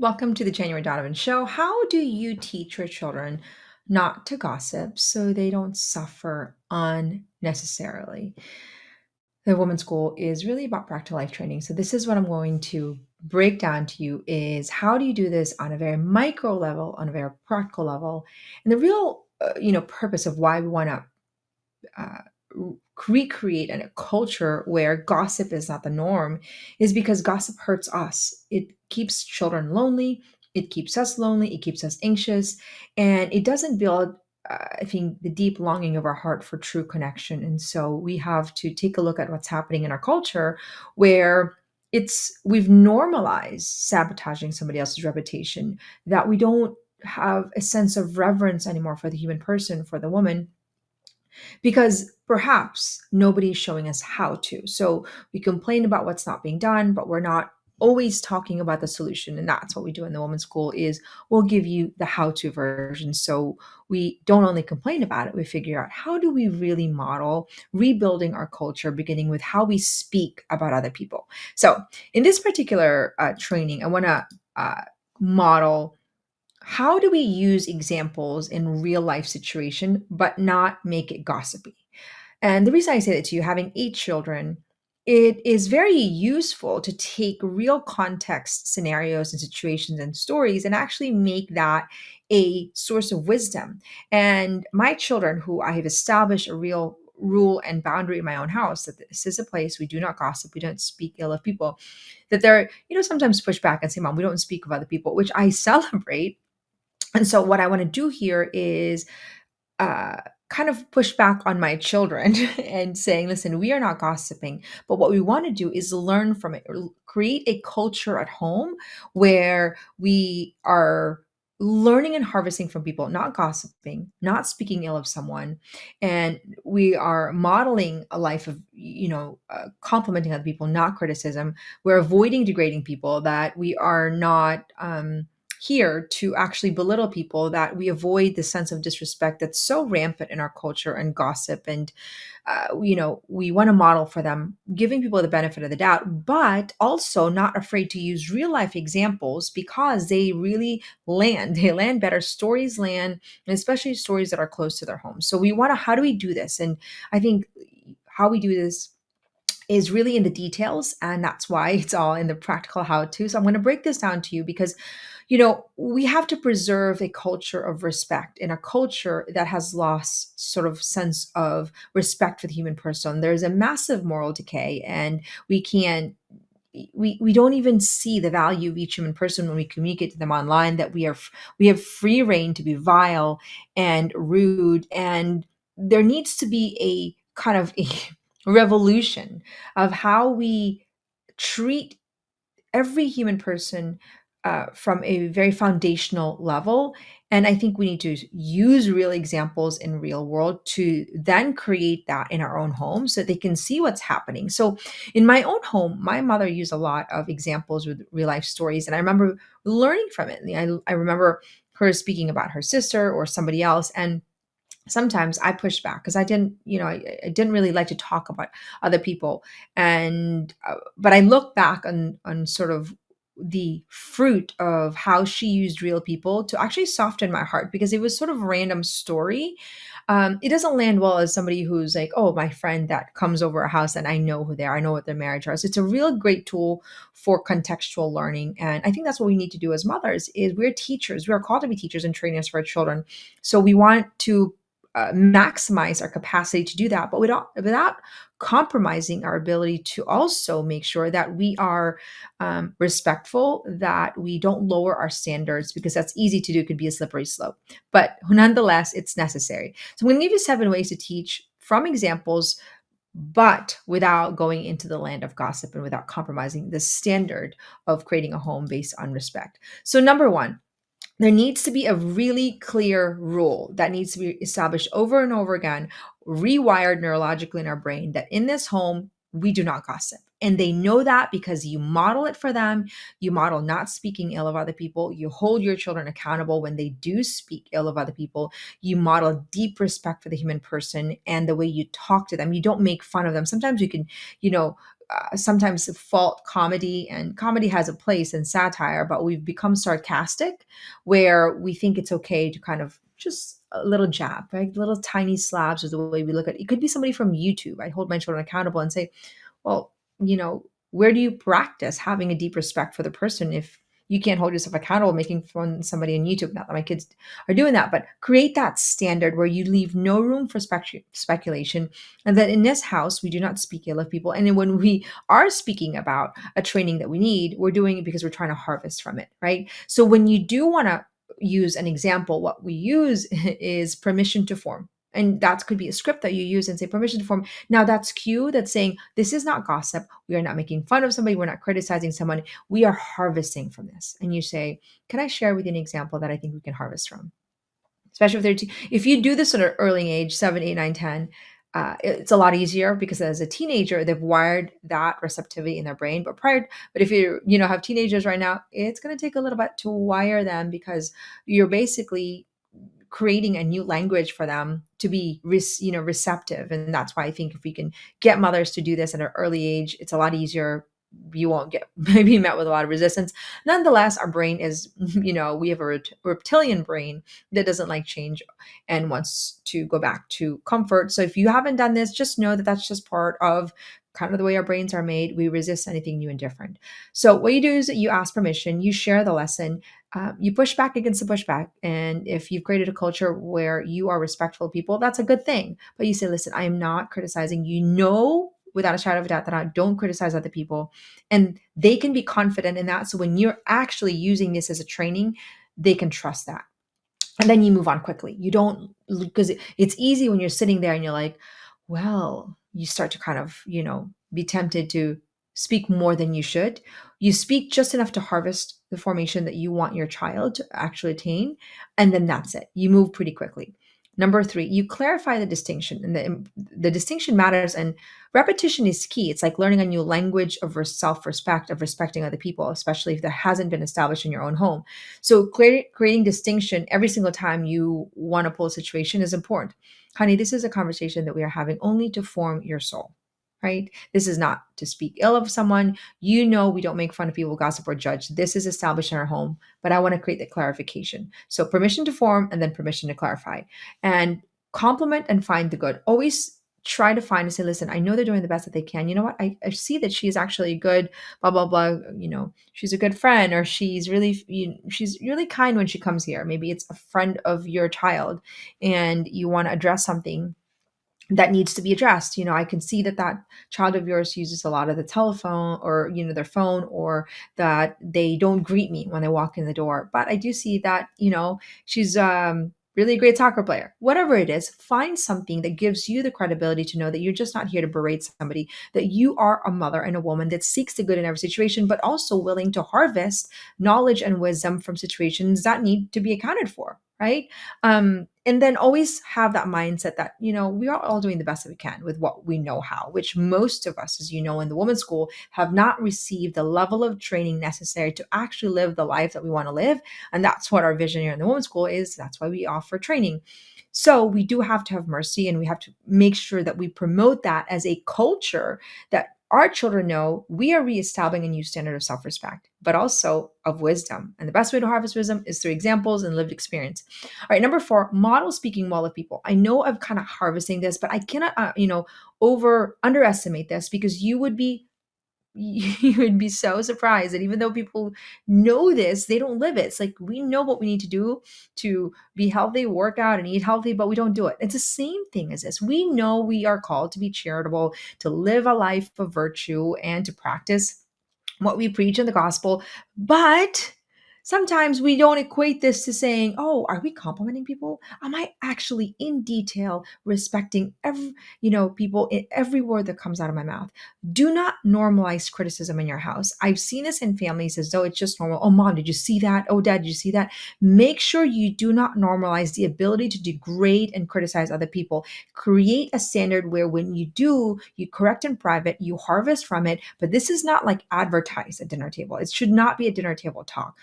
Welcome to the January Donovan Show. How do you teach your children not to gossip so they don't suffer unnecessarily? The Women's School is really about practical life training. So this is what I'm going to break down to you is how do you do this on a very micro level, on a very practical level, and the real purpose of why we want to uh, recreate a culture where gossip is not the norm is because gossip hurts us. It keeps children lonely. It keeps us lonely. It keeps us anxious. And it doesn't build, I think, the deep longing of our heart for true connection. And so we have to take a look at what's happening in our culture where we've normalized sabotaging somebody else's reputation, that we don't have a sense of reverence anymore for the human person, for the woman, because perhaps nobody's showing us how to. So we complain about what's not being done, but we're not always talking about the solution. And that's what we do in the women's school is we'll give you the how-to version. So we don't only complain about it, we figure out how do we really model rebuilding our culture, beginning with how we speak about other people. So in this particular training, I want to model how do we use examples in real life situation but not make it gossipy. And the reason I say that to you, having 8 children, it is very useful to take real context scenarios and situations and stories and actually make that a source of wisdom. And my children, who I have established a real rule and boundary in my own house, that this is a place we do not gossip, we don't speak ill of people, that they're, sometimes push back and say, Mom, we don't speak of other people, which I celebrate. And so what I want to do here is uh, kind of push back on my children and saying, listen, we are not gossiping, but what we want to do is learn from it, create a culture at home where we are learning and harvesting from people, not gossiping, not speaking ill of someone. And we are modeling a life of, complimenting other people, not criticism. We're avoiding degrading people, that we are not, here to actually belittle people, that we avoid the sense of disrespect that's so rampant in our culture and gossip. And, we want to model for them, giving people the benefit of the doubt, but also not afraid to use real life examples because they really land. They land better. Stories land, and especially stories that are close to their homes. So how do we do this? And I think how we do this is really in the details, and that's why it's all in the practical how to. So I'm going to break this down to you because we have to preserve a culture of respect in a culture that has lost sort of sense of respect for the human person. There's a massive moral decay, and we can't we don't even see the value of each human person when we communicate to them online, that we have free reign to be vile and rude. And there needs to be a kind of a revolution of how we treat every human person from a very foundational level. And I think we need to use real examples in real world to then create that in our own home so they can see what's happening. So in my own home, my mother used a lot of examples with real life stories, and I remember learning from it. I remember her speaking about her sister or somebody else, and sometimes I pushed back because I didn't really like to talk about other people. And but I look back on sort of the fruit of how she used real people to actually soften my heart, because it was sort of a random story. It doesn't land well as somebody who's like, oh, my friend that comes over a house and I know who they are, I know what their marriage is. It's a real great tool for contextual learning. And I think that's what we need to do as mothers is we're teachers. We are called to be teachers and trainers for our children. So we want to maximize our capacity to do that, but without compromising our ability to also make sure that we are respectful, that we don't lower our standards, because that's easy to do. It could be a slippery slope, but nonetheless, it's necessary. So I'm going to give you 7 ways to teach from examples, but without going into the land of gossip and without compromising the standard of creating a home based on respect. So number one, there needs to be a really clear rule that needs to be established over and over again, rewired neurologically in our brain, that in this home, we do not gossip. And they know that because you model it for them. You model not speaking ill of other people. You hold your children accountable when they do speak ill of other people. You model deep respect for the human person and the way you talk to them. You don't make fun of them. Sometimes you can, you know, sometimes fault comedy, and comedy has a place in satire, but we've become sarcastic where we think it's okay to kind of just a little jab, right? Little tiny slabs is the way we look at it. It could be somebody from YouTube. I hold my children accountable and say, well, where do you practice having a deep respect for the person if you can't hold yourself accountable making fun of somebody on YouTube? Not that my kids are doing that, but create that standard where you leave no room for speculation. And that in this house, we do not speak ill of people. And then when we are speaking about a training that we need, we're doing it because we're trying to harvest from it, right? So when you do want to use an example, what we use is permission to form. And that could be a script that you use and say permission to form. Now that's cue that's saying this is not gossip. We are not making fun of somebody. We're not criticizing someone. We are harvesting from this. And you say, can I share with you an example that I think we can harvest from? Especially if if you do this at an early age, 7, 8, 9, 10, it's a lot easier because as a teenager, they've wired that receptivity in their brain. But if you have teenagers right now, it's going to take a little bit to wire them because you're basically creating a new language for them to be receptive. And that's why I think if we can get mothers to do this at an early age, it's a lot easier. You won't get maybe met with a lot of resistance. Nonetheless, our brain is we have a reptilian brain that doesn't like change and wants to go back to comfort. So if you haven't done this, just know that that's just part of kind of the way our brains are made. We resist anything new and different. So what you do is that you ask permission, you share the lesson, you push back against the pushback. And if you've created a culture where you are respectful of people, that's a good thing. But you say, listen, I am not criticizing. Without a shadow of a doubt that I don't criticize other people. And they can be confident in that. So when you're actually using this as a training, they can trust that. And then you move on quickly. You don't, because it's easy when you're sitting there and you're like, well, you start to kind of, be tempted to speak more than you should. You speak just enough to harvest the formation that you want your child to actually attain. And then that's it. You move pretty quickly. Number 3, you clarify the distinction, and the distinction matters, and repetition is key. It's like learning a new language of self-respect, of respecting other people, especially if that hasn't been established in your own home. So creating distinction every single time you want to pull a situation is important. Honey, this is a conversation that we are having only to form your soul, right? This is not to speak ill of someone. We don't make fun of people, gossip, or judge. This is established in our home, but I want to create the clarification. So permission to form and then permission to clarify. And compliment and find the good. Always try to find and say, listen, I know they're doing the best that they can. You know what? I see that she's actually good, blah, blah, blah. She's a good friend, or she's really kind when she comes here. Maybe it's a friend of your child and you want to address something that needs to be addressed. I can see that child of yours uses a lot of the telephone or, their phone, or that they don't greet me when I walk in the door. But I do see that, she's really a great soccer player. Whatever it is, find something that gives you the credibility to know that you're just not here to berate somebody, that you are a mother and a woman that seeks the good in every situation, but also willing to harvest knowledge and wisdom from situations that need to be accounted for, right? And then always have that mindset that, we are all doing the best that we can with what we know how, which most of us, as you know, in the women's school have not received the level of training necessary to actually live the life that we want to live. And that's what our vision here in the women's school is. That's why we offer training. So we do have to have mercy, and we have to make sure that we promote that as a culture that our children know we are reestablishing a new standard of self-respect, but also of wisdom. And the best way to harvest wisdom is through examples and lived experience. All right, number 4, model speaking well of people. I know I'm kind of harvesting this, but I cannot, underestimate this, because you would be so surprised that even though people know this, they don't live it. It's like we know what we need to do to be healthy, work out, and eat healthy, but we don't do it. It's the same thing as this. We know we are called to be charitable, to live a life of virtue, and to practice what we preach in the gospel, but sometimes we don't equate this to saying, oh, are we complimenting people? Am I actually in detail respecting people in every word that comes out of my mouth? Do not normalize criticism in your house. I've seen this in families as though it's just normal. Oh, mom, did you see that? Oh, dad, did you see that? Make sure you do not normalize the ability to degrade and criticize other people. Create a standard where when you do, you correct in private, you harvest from it. But this is not like advertised at dinner table. It should not be a dinner table talk.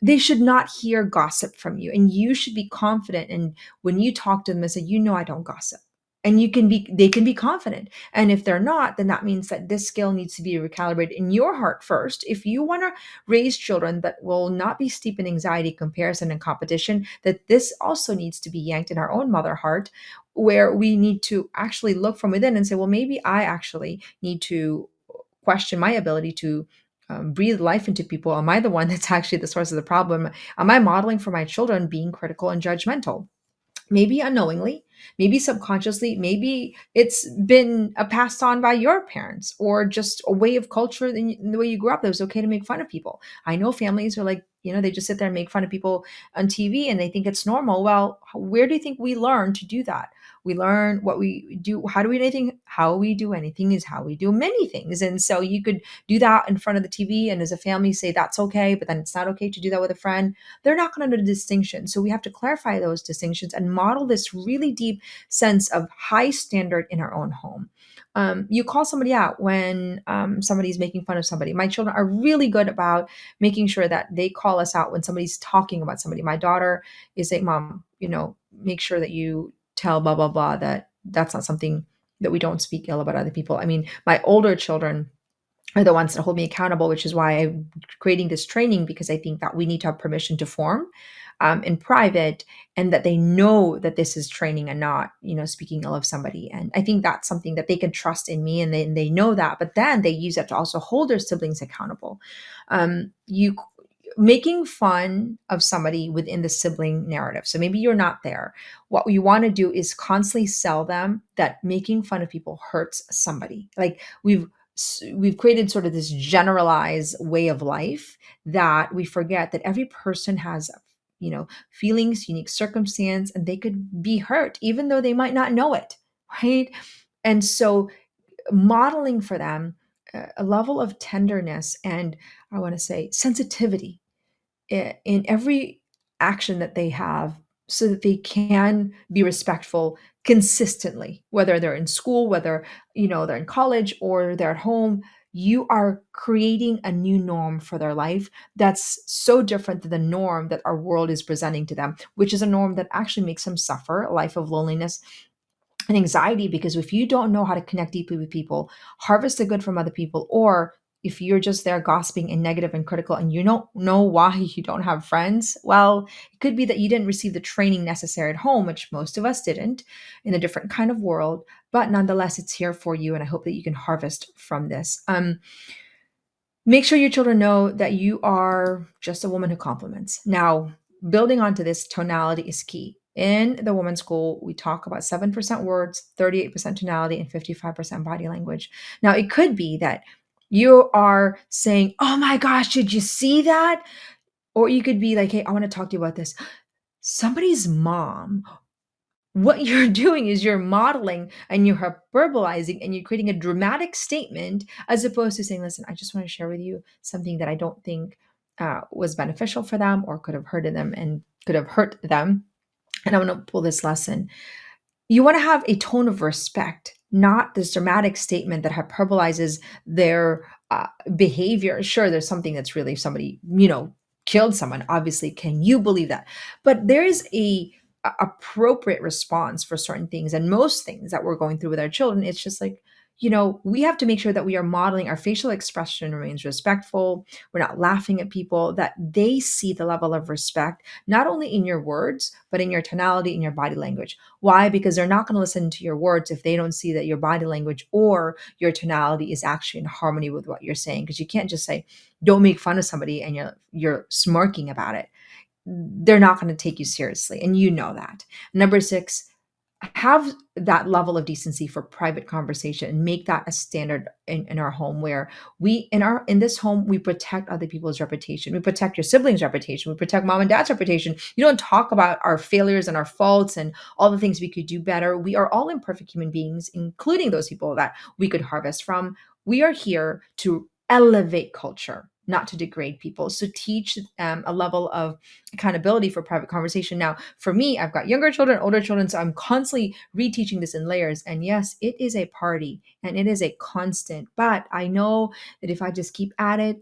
They should not hear gossip from you, and you should be confident. And when you talk to them and say, I don't gossip. and they can be confident. And if they're not, then that means that this skill needs to be recalibrated in your heart first. If you want to raise children that will not be steeped in anxiety, comparison, and competition, that this also needs to be yanked in our own mother heart, where we need to actually look from within and say, well, maybe I actually need to question my ability to breathe life into people. Am I the one that's actually the source of the problem? Am I modeling for my children being critical and judgmental? Maybe unknowingly, maybe subconsciously, maybe it's been passed on by your parents, or just a way of culture in the way you grew up that it was okay to make fun of people. I know families are like, they just sit there and make fun of people on TV and they think it's normal. Well, where do you think we learn to do that? We learn what we do. How we do anything is how we do many things. And so you could do that in front of the TV and as a family say that's okay, but then it's not okay to do that with a friend. They're not going to know the distinction. So we have to clarify those distinctions and model this really deep sense of high standard in our own home. You call somebody out when somebody's making fun of somebody. My children are really good about making sure that they call us out when somebody's talking about somebody. My daughter is saying, Mom, make sure that you tell blah, blah, blah, that that's not something that we don't speak ill about other people. I mean, my older children are the ones that hold me accountable, which is why I'm creating this training, because I think that we need to have permission to form in private, and that they know that this is training and not, speaking ill of somebody. And I think that's something that they can trust in me, and they know that, but then they use that to also hold their siblings accountable. You making fun of somebody within the sibling narrative. So maybe you're not there. What you want to do is constantly sell them that making fun of people hurts somebody. Like we've created sort of this generalized way of life that we forget that every person has feelings, unique circumstance, and they could be hurt even though they might not know it, right? And so modeling for them a level of tenderness and, I want to say, sensitivity in every action that they have, so that they can be respectful consistently, whether they're in school, whether they're in college or they're at home. You are creating a new norm for their life that's so different than the norm that our world is presenting to them, which is a norm that actually makes them suffer a life of loneliness and anxiety. Because if you don't know how to connect deeply with people, harvest the good from other people, or if you're just there gossiping and negative and critical and you don't know why you don't have friends, well, it could be that you didn't receive the training necessary at home, which most of us didn't, in a different kind of world. But nonetheless, it's here for you. And I hope that you can harvest from this. Make sure your children know that you are just a woman who compliments. Now, building onto this, tonality is key. In the women's school, we talk about 7% words, 38% tonality, and 55% body language. Now, it could be that you are saying, oh my gosh, did you see that? Or you could be like, hey, I want to talk to you about this. Somebody's mom, what you're doing is you're modeling and you're hyperbolizing and you're creating a dramatic statement, as opposed to saying, listen, I just want to share with you something that I don't think was beneficial for them or could have hurted them and could have hurt them. And I want to pull this lesson. You want to have a tone of respect, not this dramatic statement that hyperbolizes their behavior. Sure, there's something that's really, if somebody, killed someone, obviously, can you believe that? But there is a appropriate response for certain things. And most things that we're going through with our children, it's just like, we have to make sure that we are modeling our facial expression remains respectful. We're not laughing at people, that they see the level of respect, not only in your words, but in your tonality, in your body language. Why? Because they're not going to listen to your words if they don't see that your body language or your tonality is actually in harmony with what you're saying. Because you can't just say, don't make fun of somebody and you're smirking about it. They're not going to take you seriously. And you know that. Number 6, have that level of decency for private conversation and make that a standard in our home, where in this home, we protect other people's reputation. We protect your siblings' reputation. We protect mom and dad's reputation. You don't talk about our failures and our faults and all the things we could do better. We are all imperfect human beings, including those people that we could harvest from. We are here to elevate culture, not to degrade people. So teach a level of accountability for private conversation. Now, for me, I've got younger children, older children, so I'm constantly reteaching this in layers. And yes, it is a party and it is a constant, but I know that if I just keep at it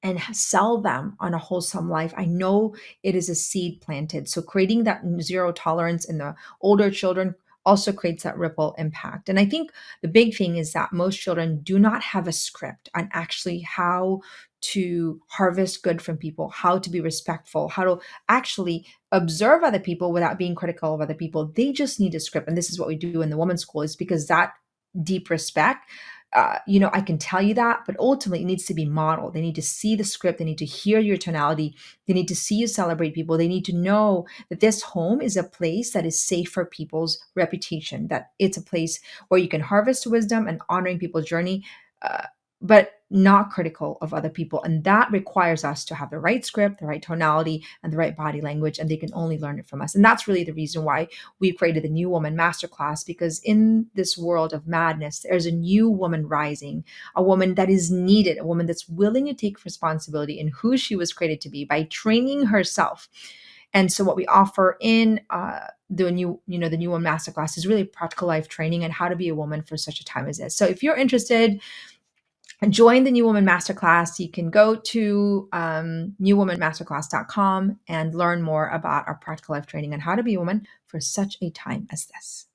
and sell them on a wholesome life, I know it is a seed planted. So creating that zero tolerance in the older children also creates that ripple impact. And I think the big thing is that most children do not have a script on actually how to harvest good from people, how to be respectful, how to actually observe other people without being critical of other people. They just need a script. And this is what we do in the women's school, is because that deep respect, I can tell you that, but ultimately it needs to be modeled. They need to see the script. They need to hear your tonality. They need to see you celebrate people. They need to know that this home is a place that is safe for people's reputation, that it's a place where you can harvest wisdom and honoring people's journey, uh, but not critical of other people. And that requires us to have the right script, the right tonality, and the right body language. And they can only learn it from us. And that's really the reason why we created the New Woman Masterclass, because in this world of madness, there's a new woman rising, a woman that is needed, a woman that's willing to take responsibility in who she was created to be by training herself. And so what we offer in the New Woman Masterclass is really practical life training and how to be a woman for such a time as this. So if you're interested, join the New Woman Masterclass. You can go to newwomanmasterclass.com and learn more about our practical life training and how to be a woman for such a time as this.